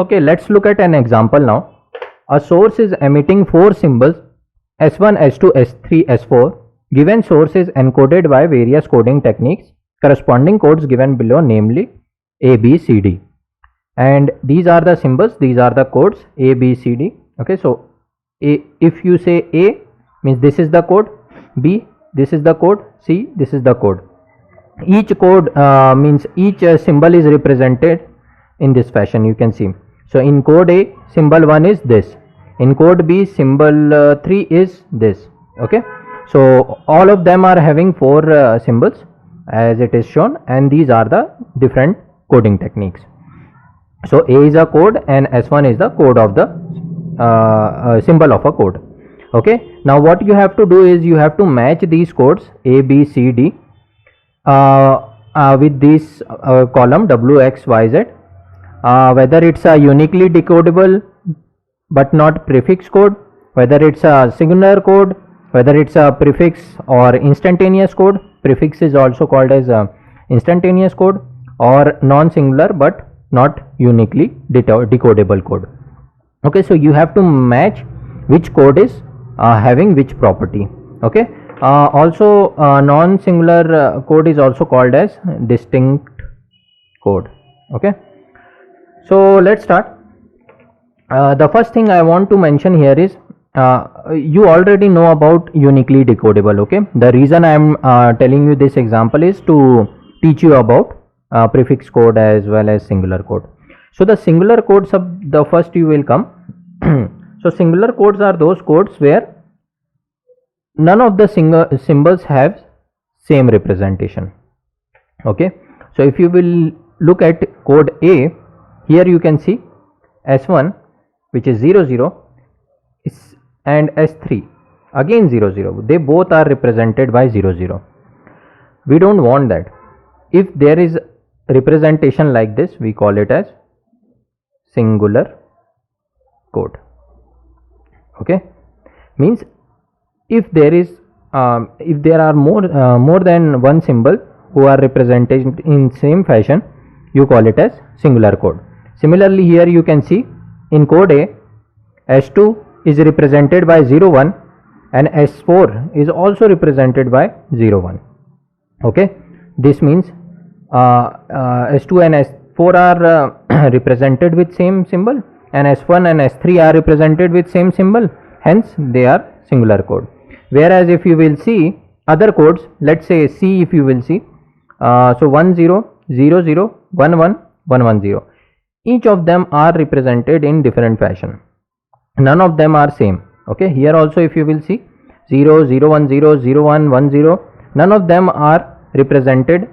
Okay, let's look at an example now. A source is emitting four symbols S1, S2, S3, S4. Given source is encoded by various coding techniques. Corresponding codes given below, namely A, B, C, D. And these are the symbols, these are the codes A, B, C, D. Okay, so if you say A means this is the code, B this is the code, C this is the code. Each code means each symbol is represented in this fashion, you can see. So in code A, symbol 1 is this, in code B, symbol 3 is this. Okay, so all of them are having four symbols as it is shown, and these are the different coding techniques. So A is a code and S1 is the code of the symbol of a code. Okay, now what you have to do is you have to match these codes A, B, C, D with this column W, X, Y, Z. Whether it's a uniquely decodable but not prefix code, whether it's a singular code, whether it's a prefix or instantaneous code. Prefix is also called as instantaneous code, or non-singular but not uniquely decodable code. Okay, so you have to match which code is having which property. Okay, also non-singular code is also called as distinct code. Okay, so let's start. The first thing I want to mention here is you already know about uniquely decodable. Okay, the reason I am telling you this example is to teach you about prefix code as well as singular code. So the singular codes of the first you will come. So singular codes are those codes where none of the symbols have same representation. Okay, so if you will look at code A, here you can see S1 which is 00 and S3 again 00, they both are represented by 00. We don't want that. If there is representation like this, we call it as singular code. Okay, means if there is if there are more than one symbol who are represented in same fashion, you call it as singular code. Similarly, here you can see in code A, S2 is represented by 01 and S4 is also represented by 01. Okay, this means S2 and S4 are represented with same symbol, and S1 and S3 are represented with same symbol, hence they are singular code. Whereas if you will see other codes, let's say C, if you will see, so 10, 00, 11, 110, each of them are represented in different fashion. None of them are same. Okay, here also if you will see 0, 0, 10, 01, 10, none of them are represented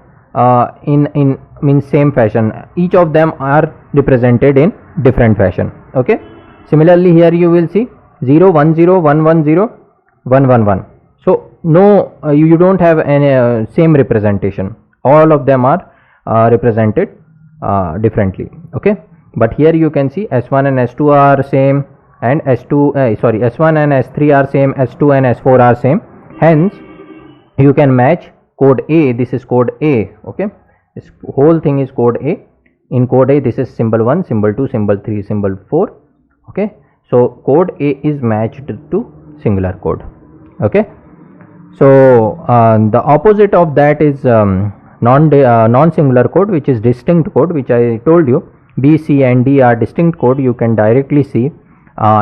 in same fashion. Each of them are represented in different fashion. Okay, similarly here you will see 0, 10, 110, 111. So no, you don't have any same representation. All of them are represented differently. Okay, but here you can see S1 and S2 are same, and S1 and S3 are same, S2 and S4 are same. Hence you can match code A. This is code A. Okay, this whole thing is code A. In code A, this is symbol 1, symbol 2, symbol 3, symbol 4. Okay, so code A is matched to singular code. Okay, so the opposite of that is non-singular code, which is distinct code, which I told you. B, C and D are distinct code. You can directly see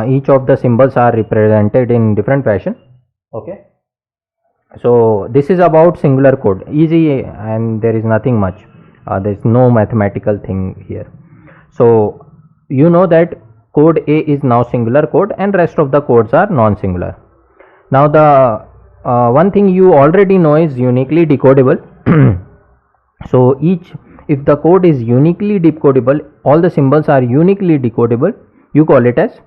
each of the symbols are represented in different fashion. Okay, so this is about singular code, easy, and there is nothing much. There is no mathematical thing here. So you know that code A is now singular code and rest of the codes are non-singular. Now the one thing you already know is uniquely decodable. So if the code is uniquely decodable, all the symbols are uniquely decodable, you call it as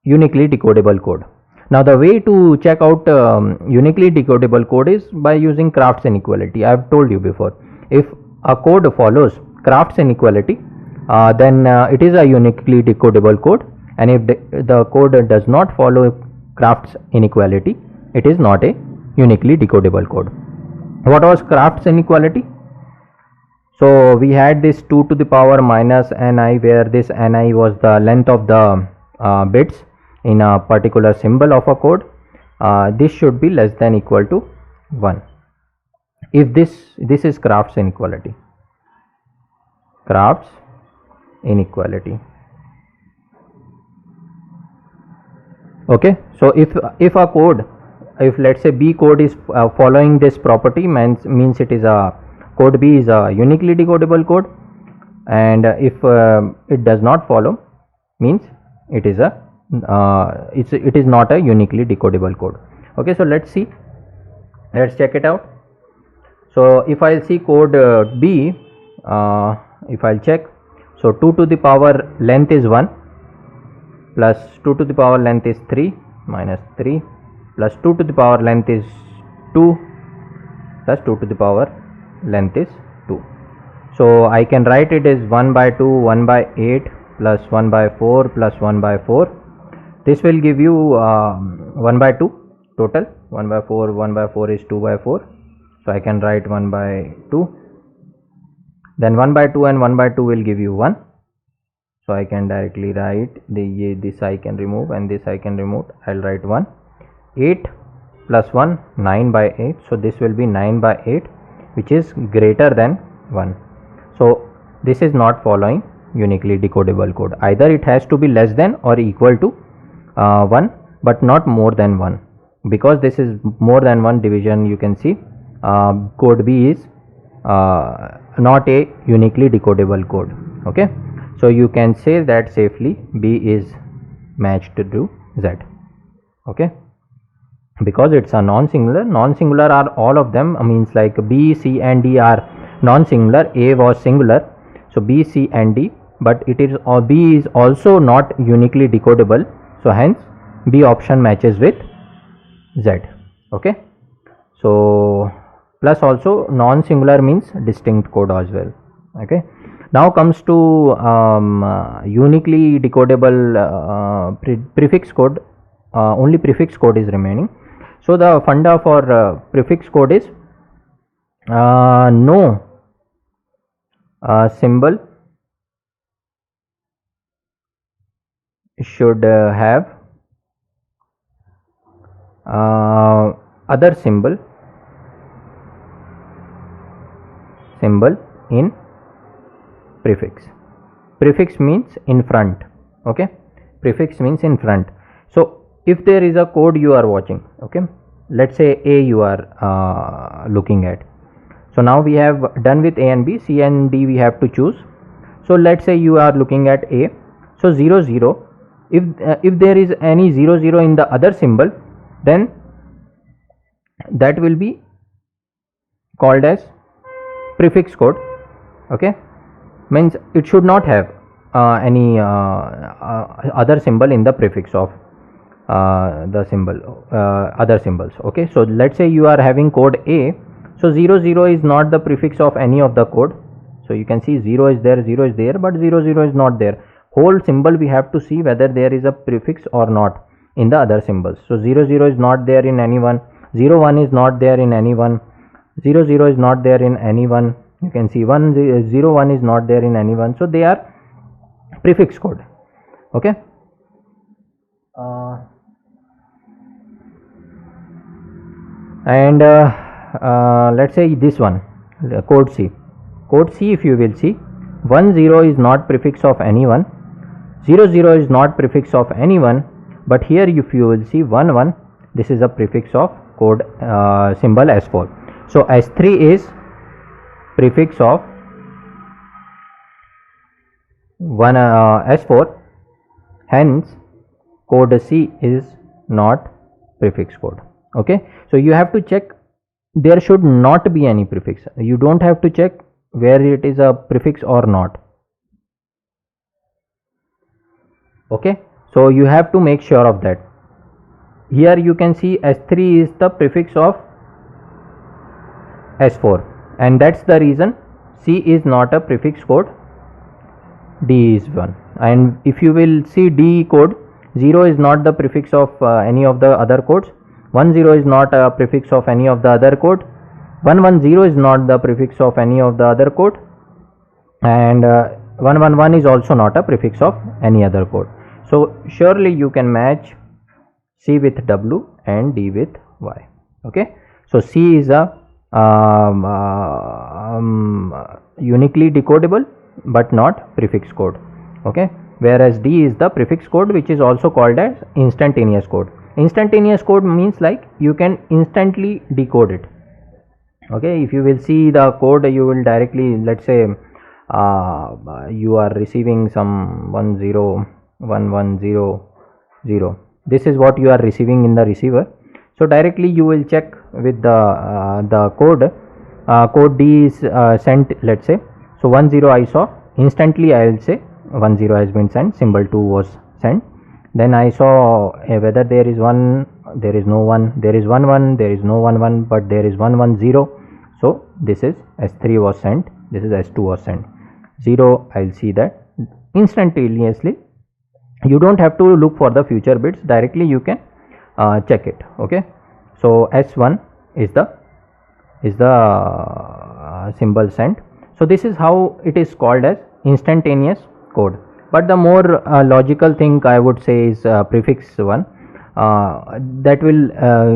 uniquely decodable code. Now the way to check out uniquely decodable code is by using Crafts inequality. I have told you before, if a code follows Crafts inequality, then it is a uniquely decodable code, and if the code does not follow Crafts inequality, it is not a uniquely decodable code. What was Crafts inequality? So we had this 2 to the power minus ni, where this ni was the length of the bits in a particular symbol of a code. This should be less than equal to 1 if this is Crafts inequality. Crafts inequality. Okay, so if a code, if let's say B code is following this property, means it is a code B is a uniquely decodable code, and if it does not follow, means it is a it is not a uniquely decodable code. Okay, so let's see, let's check it out. So if I see code B, if I'll check, so 2 to the power length is 1 plus 2 to the power length is 3 minus 3 plus 2 to the power length is 2 plus 2 to the power length is 2. So I can write it as 1 by 2 1 by 8 plus 1 by 4 plus 1 by 4. This will give you 1 by 2 total. 1 by 4 1 by 4 is 2 by 4. So I can write 1 by 2. Then 1 by 2 and 1 by 2 will give you 1. So I can directly write this I can remove and this I can remove. I'll write 1. 8 plus 1 9 by 8. So this will be 9 by 8, which is greater than 1. So this is not following uniquely decodable code. Either it has to be less than or equal to 1, but not more than 1. Because this is more than 1 division, you can see code B is not a uniquely decodable code. Okay, so you can say that safely B is matched to Z. Okay, because it's a non-singular. Non-singular are all of them, means like B, C and D are non-singular. A was singular, so B, C and D, but it is B is also not uniquely decodable, so hence B option matches with Z. Okay, so plus also non-singular means distinct code as well. Okay, now comes to uniquely decodable prefix code. Only prefix code is remaining. So the funda for prefix code is no symbol should have other symbol in prefix. Prefix means in front. Okay, prefix means in front. So if there is a code you are watching, okay, let's say A you are looking at. So now we have done with A and B. C and D we have to choose. So let's say you are looking at A. So 0 0, if there is any 0 0 in the other symbol, then that will be called as prefix code. Okay, means it should not have any other symbol in the prefix of the symbol, other symbols. Okay, so let's say you are having code A. So 0 0 is not the prefix of any of the code. So you can see 0 is there, 0 is there, but 0 0 is not there. Whole symbol we have to see whether there is a prefix or not in the other symbols. So 0 0 is not there in any one, 0 1 is not there in any one, 0 0 is not there in any one. You can see 0 1 is not there in any one. So they are prefix code. Okay, and let's say this one, code C. Code C, if you will see, 1 0 is not prefix of anyone, 0 0 is not prefix of anyone, but here if you will see 1 1, this is a prefix of code symbol S4. So S3 is prefix of S4, hence code C is not prefix code. Okay, so you have to check, there should not be any prefix. You don't have to check where it is a prefix or not. Okay, so you have to make sure of that. Here you can see S3 is the prefix of S4, and that's the reason C is not a prefix code, D is one. And if you will see D code, 0 is not the prefix of any of the other codes, 1 0 is not a prefix of any of the other code, 1 1 0 is not the prefix of any of the other code, and 111 is also not a prefix of any other code. So surely you can match C with W and D with Y. Okay, so C is a uniquely decodable but not prefix code. Okay, whereas D is the prefix code, which is also called as instantaneous code. Instantaneous code means like you can instantly decode it. Okay, if you will see the code, you will directly, let's say you are receiving some 101100, this is what you are receiving in the receiver. So directly you will check with the code. Code D is sent, let's say. So 10 I saw, instantly I will say 10 has been sent, symbol 2 was sent. Then I saw whether there is 1, there is no 1, there is 1 1, there is no 1 1, but there is 1 1 0. So this is S3 was sent, this is S2 was sent. 0, I will see that instantaneously. You don't have to look for the future bits, directly you can check it. Okay, so S1 is the symbol sent. So this is how it is called as instantaneous code. But the more logical thing I would say is prefix one, that will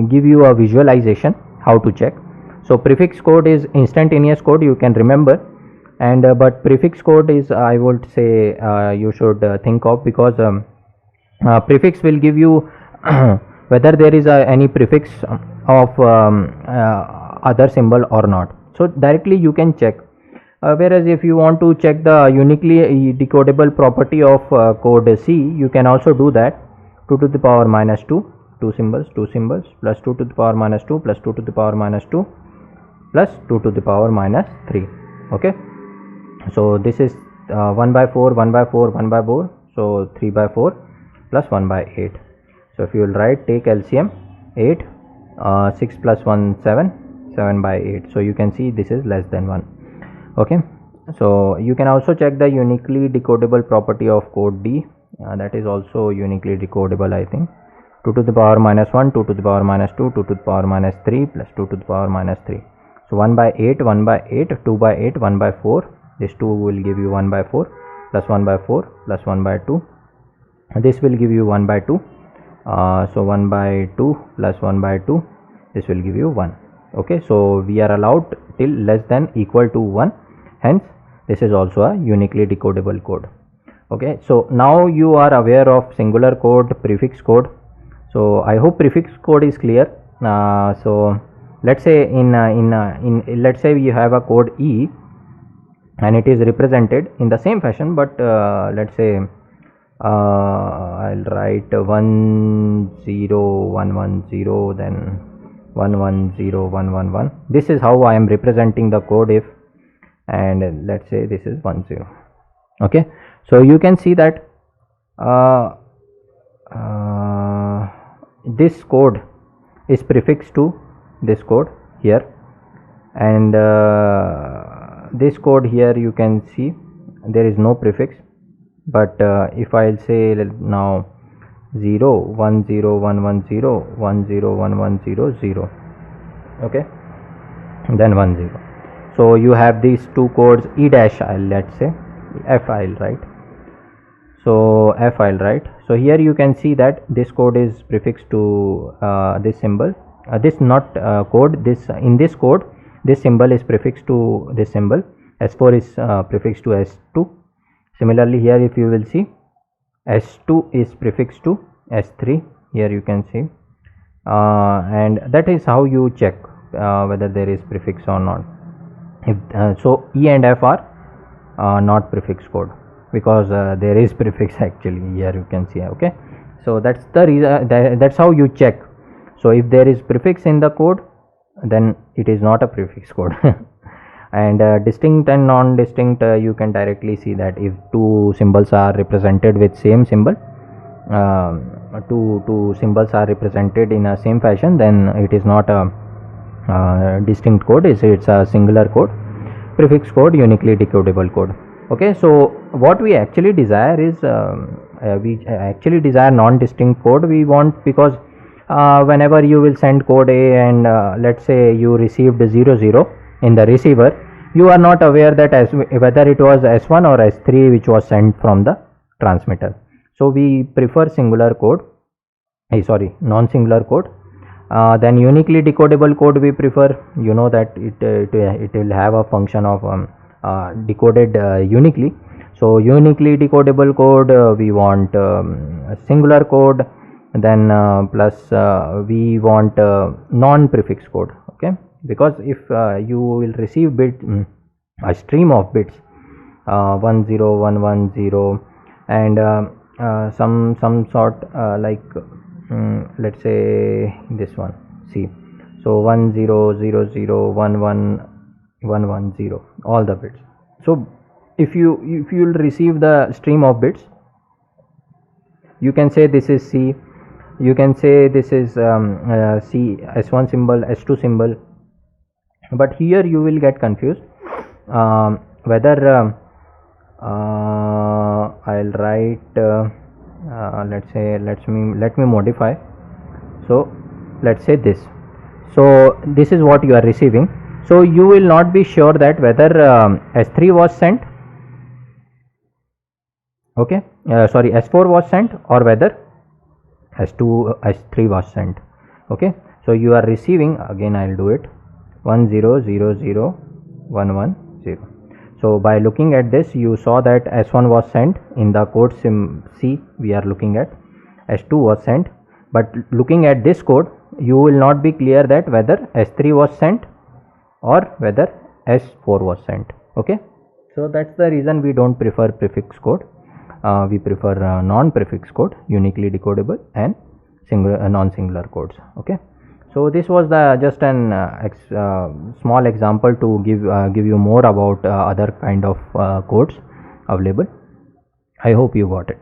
give you a visualization how to check. So prefix code is instantaneous code, you can remember, and but prefix code is, I would say, you should think of, because prefix will give you whether there is any prefix of other symbol or not. So directly you can check. Whereas if you want to check the uniquely decodable property of code C, you can also do that. 2 to the power minus 2, 2 symbols, plus 2 to the power minus 2, plus 2 to the power minus 2, plus 2 to the power minus 3. Okay, so this is 1 by 4, 1 by 4, 1 by 4, so 3 by 4 plus 1 by 8. So if you will write, take LCM, 8, 6 plus 1 7, 7 by 8. So you can see this is less than 1. Okay, so you can also check the uniquely decodable property of code D, that is also uniquely decodable, I think. 2 to the power minus 1, 2 to the power minus 2, 2 to the power minus 3, plus 2 to the power minus 3. So 1 by 8, 1 by 8, 2 by 8, 1 by 4. This 2 will give you 1 by 4, plus 1 by 4, plus 1 by 2. This will give you 1 by 2. So 1 by 2 plus 1 by 2, this will give you 1. Okay, so we are allowed till less than equal to 1, hence this is also a uniquely decodable code. Okay, so now you are aware of singular code, prefix code. So I hope prefix code is clear. So let's say let's say we have a code E and it is represented in the same fashion, but let's say I'll write 10110, then 110111. This is how I am representing the code if, and let's say this is 10. Okay, so you can see that this code is prefixed to this code here, and this code here you can see there is no prefix. But if I'll say now 0 1 0 1 1 0 1 0 1 1 0 0, okay, then 1 0. So you have these two codes, E dash, let's say F I'll write. So F I'll write. So here you can see that this code is prefixed to this symbol. This not code. This in this code, this symbol is prefixed to this symbol. S4 is prefixed to S2. Similarly, here if you will see, S2 is prefixed to S3. Here you can see, and that is how you check whether there is prefix or not. If so, E and F are not prefix code, because there is prefix actually. Here you can see. Okay, so that's the reason. That's how you check. So if there is prefix in the code, then it is not a prefix code. And distinct and non-distinct, you can directly see that if two symbols are represented with same symbol, two symbols are represented in a same fashion, then it is not a distinct code, it's a singular code, prefix code, uniquely decodable code. Okay, so what we actually desire is we actually desire non-distinct code. We want, because whenever you will send code A and let's say you received 00 in the receiver, you are not aware that whether it was S1 or S3 which was sent from the transmitter. So we prefer singular code, non-singular code. Then uniquely decodable code we prefer. You know that it will have a function of decoded uniquely. So uniquely decodable code, we want a singular code, then plus we want non-prefix code. Okay, because if you will receive a stream of bits 1 0 1 1 0 and some sort like let's say this one, see, so 1 0 0 0 1 1 1 1 0, all the bits. So if you will receive the stream of bits, you can say this is C, you can say this is C, S1 symbol, S2 symbol, but here you will get confused whether I'll write let's say let me modify. So let's say this. So this is what you are receiving. So you will not be sure that whether S3 was sent, okay, sorry, S4 was sent, or whether S2 S3 was sent. Okay, so you are receiving, again I'll do it, 1 0 0 0 1 1 0. So by looking at this, you saw that S1 was sent in the code C we are looking at, S2 was sent, but looking at this code you will not be clear that whether S3 was sent or whether S4 was sent. Okay, so that's the reason we don't prefer prefix code. We prefer non-prefix code, uniquely decodable, and non-singular codes. Okay, so this was the just an small example to give you more about other kind of codes available. I hope you got it.